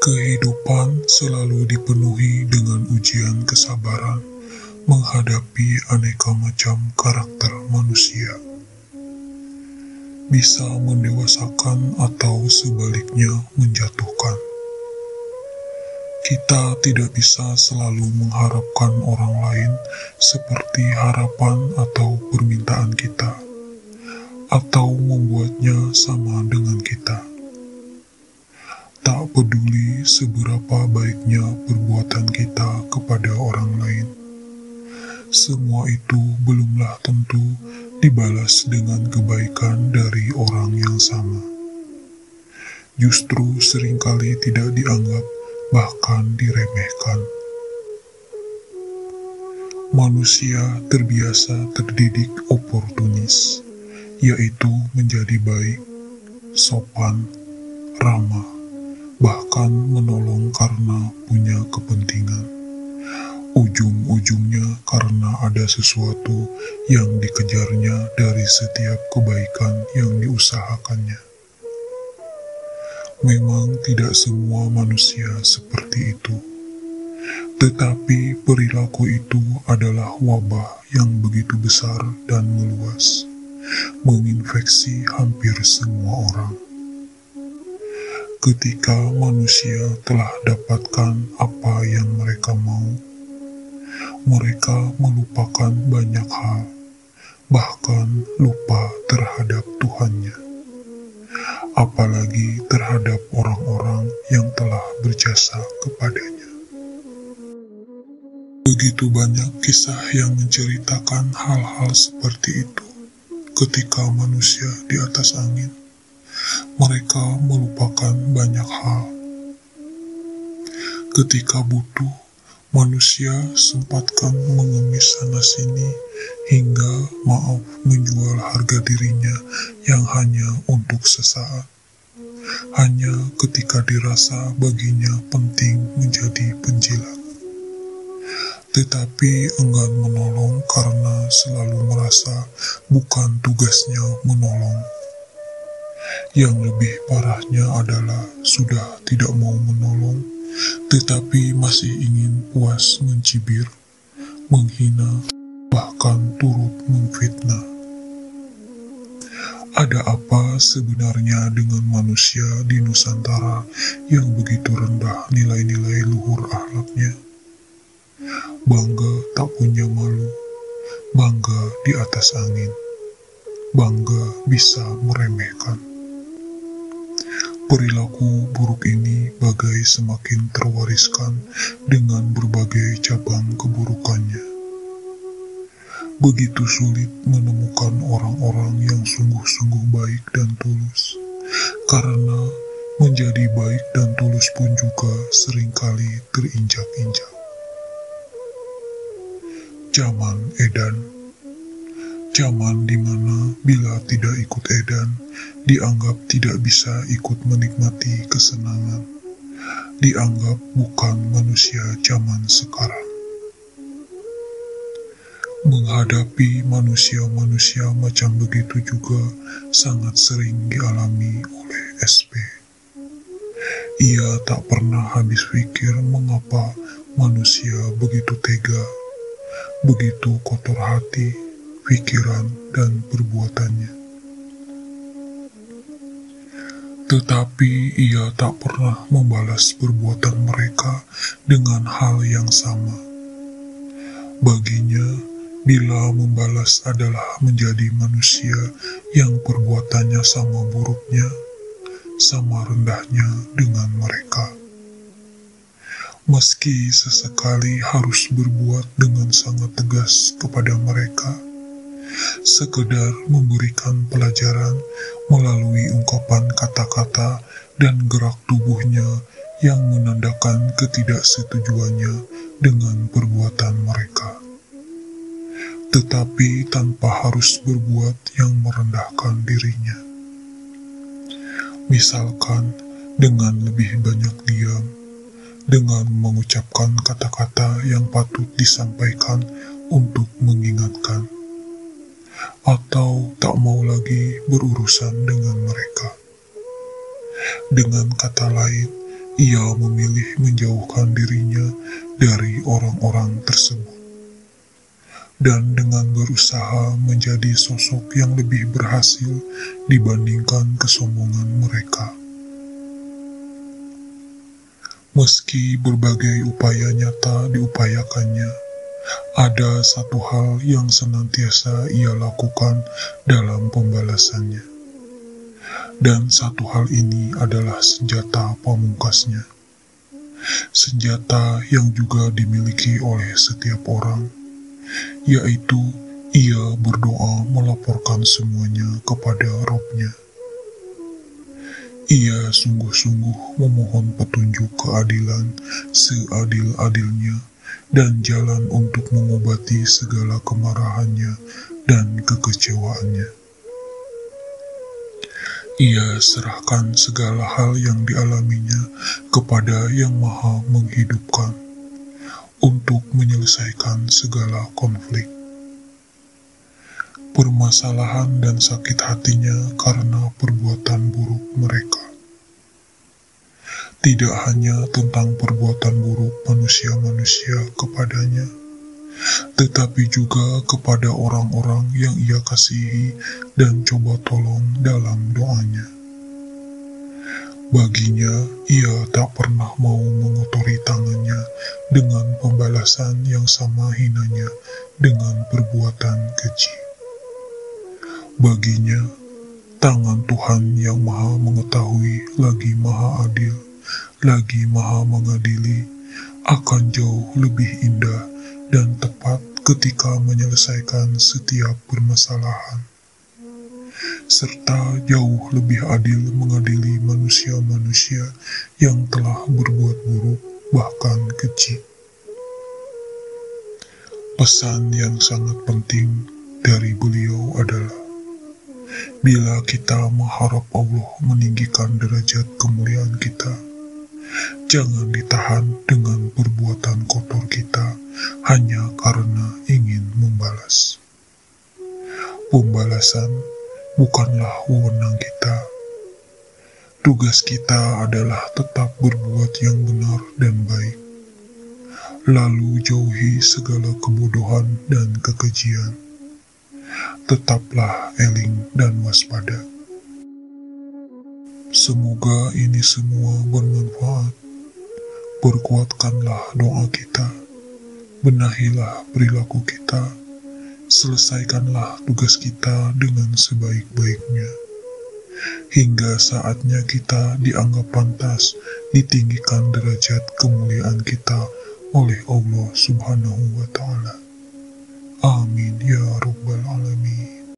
Kehidupan selalu dipenuhi dengan ujian kesabaran menghadapi aneka macam karakter manusia. Bisa mendewasakan atau sebaliknya menjatuhkan. Kita tidak bisa selalu mengharapkan orang lain seperti harapan atau permintaan kita, atau membuatnya sama dengan kita. Tak peduli seberapa baiknya perbuatan kita kepada orang lain, semua itu belumlah tentu dibalas dengan kebaikan dari orang yang sama. Justru seringkali tidak dianggap, bahkan diremehkan. Manusia terbiasa terdidik oportunis, yaitu menjadi baik, sopan, ramah, bahkan menolong karena punya kepentingan. Ujung-ujungnya karena ada sesuatu yang dikejarnya dari setiap kebaikan yang diusahakannya. Memang tidak semua manusia seperti itu, tetapi perilaku itu adalah wabah yang begitu besar dan meluas, menginfeksi hampir semua orang. Ketika manusia telah dapatkan apa yang mereka mau, mereka melupakan banyak hal, bahkan lupa terhadap Tuhannya, apalagi terhadap orang-orang yang telah berjasa kepadanya. Begitu banyak kisah yang menceritakan hal-hal seperti itu. Ketika manusia di atas angin, mereka melupakan banyak hal. Ketika butuh, manusia sempatkan mengemis sana-sini hingga menjual harga dirinya yang hanya untuk sesaat. Hanya ketika dirasa baginya penting menjadi penjilat. Tetapi enggan menolong karena selalu merasa bukan tugasnya menolong. Yang lebih parahnya adalah sudah tidak mau menolong, tetapi masih ingin puas mencibir, menghina, bahkan turut memfitnah. Ada apa sebenarnya dengan manusia di Nusantara yang begitu rendah nilai-nilai luhur akhlaknya? Bangga tak punya malu, bangga di atas angin, bangga bisa meremehkan. Perilaku buruk ini bagai semakin terwariskan dengan berbagai cabang keburukannya. Begitu sulit menemukan orang-orang yang sungguh-sungguh baik dan tulus, karena menjadi baik dan tulus pun juga seringkali terinjak-injak. Zaman edan. Zaman di mana bila tidak ikut edan, dianggap tidak bisa ikut menikmati kesenangan, dianggap bukan manusia zaman sekarang. Menghadapi manusia-manusia macam begitu juga sangat sering dialami oleh SP. Ia tak pernah habis pikir mengapa manusia begitu tega, begitu kotor hati, pikiran, dan perbuatannya. Tetapi ia tak pernah membalas perbuatan mereka dengan hal yang sama. Baginya, bila membalas adalah menjadi manusia yang perbuatannya sama buruknya, sama rendahnya dengan mereka. Meski sesekali harus berbuat dengan sangat tegas kepada mereka, sekedar memberikan pelajaran melalui ungkapan kata-kata dan gerak tubuhnya yang menandakan ketidaksetujuannya dengan perbuatan mereka. Tetapi tanpa harus berbuat yang merendahkan dirinya. Misalkan dengan lebih banyak diam, dengan mengucapkan kata-kata yang patut disampaikan untuk mengingatkan, atau tak mau lagi berurusan dengan mereka. Dengan kata lain, ia memilih menjauhkan dirinya dari orang-orang tersebut. Dan dengan berusaha menjadi sosok yang lebih berhasil dibandingkan kesombongan mereka. Meski berbagai upaya nyata diupayakannya, ada satu hal yang senantiasa ia lakukan dalam pembalasannya. Dan satu hal ini adalah senjata pamungkasnya. Senjata yang juga dimiliki oleh setiap orang, yaitu ia berdoa melaporkan semuanya kepada Robnya. Ia sungguh-sungguh memohon petunjuk keadilan seadil-adilnya dan jalan untuk mengobati segala kemarahannya dan kekecewaannya. Ia serahkan segala hal yang dialaminya kepada Yang Maha Menghidupkan untuk menyelesaikan segala konflik, permasalahan dan sakit hatinya karena perbuatan buruk mereka. Tidak hanya tentang perbuatan buruk manusia-manusia kepadanya, tetapi juga kepada orang-orang yang ia kasihi dan coba tolong dalam doanya. Baginya, ia tak pernah mau mengotori tangannya dengan pembalasan yang sama hinanya dengan perbuatan keji. Baginya, tangan Tuhan yang Maha Mengetahui lagi Maha Adil, lagi Maha Mengadili, akan jauh lebih indah dan tepat ketika menyelesaikan setiap permasalahan, serta jauh lebih adil mengadili manusia-manusia yang telah berbuat buruk, bahkan keji. Pesan yang sangat penting dari beliau adalah, bila kita mengharap Allah meninggikan derajat kemuliaan kita, jangan ditahan dengan perbuatan kotor kita hanya karena ingin membalas. Pembalasan bukanlah wewenang kita. Tugas kita adalah tetap berbuat yang benar dan baik, lalu jauhi segala kebodohan dan kekejian. Tetaplah eling dan waspada. Semoga ini semua bermanfaat. Perkuatkanlah doa kita, benahilah perilaku kita, selesaikanlah tugas kita dengan sebaik-baiknya, hingga saatnya kita dianggap pantas ditinggikan derajat kemuliaan kita oleh Allah Subhanahu wa Ta'ala. Amin ya Rabbal Alamin.